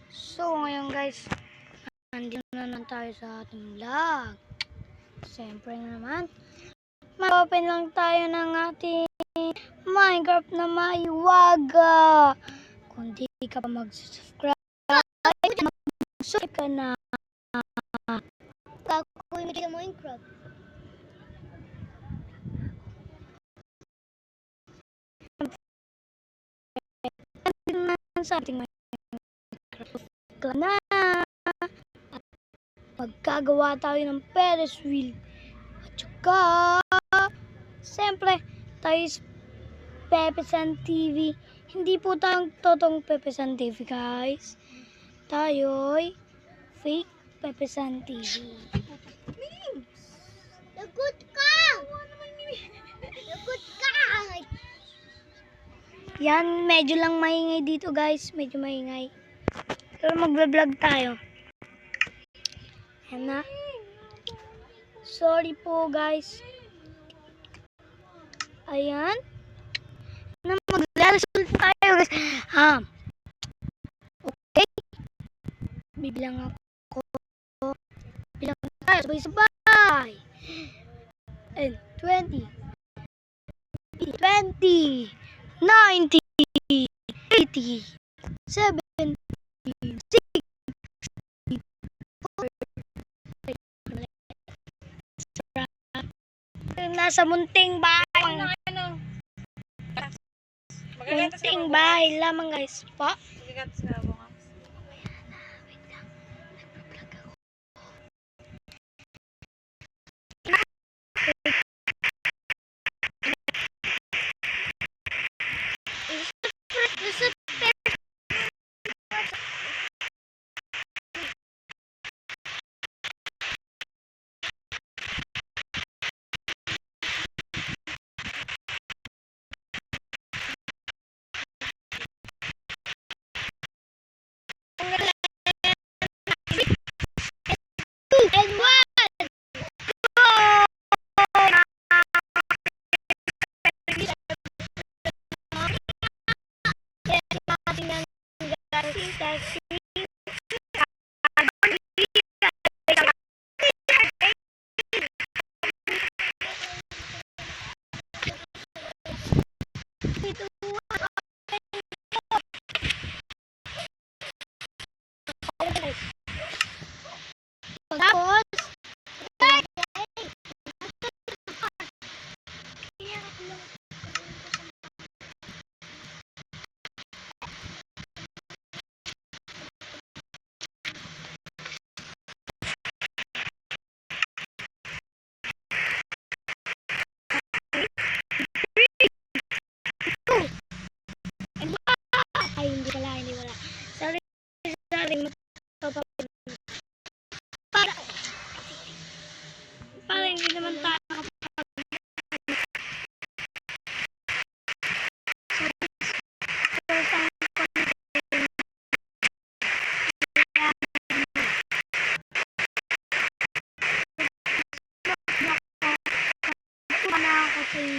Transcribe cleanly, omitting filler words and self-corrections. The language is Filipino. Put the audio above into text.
So, ngayon guys, nandito na naman tayo sa ating vlog. Siyempre naman, mag-open lang tayo ng ating Minecraft na maiwaga. Kung di ka pa mag-subscribe, mag-subscribe ka na. Kakuha mo sa Minecraft. Nandito na sa ating Minecraft ka na. Magkagawa tayo ng Ferris wheel. At saka, siyempre, tayo is Pepe San TV. Hindi po tayong totoong Pepe San TV, guys. Tayo'y fake Pepe San TV. Lagot ka! Lagot ka! Yan, medyo lang maingay dito, guys. Medyo maingay. Pero magbe-vlog tayo. Yan na. Sorry po, guys. Ayan. Na magre-result tayo, guys. Okay. Bibilang ako. Bilang tayo. Sabay-sabay. And 20. 20. 90. 80. 70. 60. Nasa munting bahay. Munting bahay lamang, guys. Po. And one. Tapos, ay, hindi wala. Sorry, para hindi naman tayo na ako sa inyo.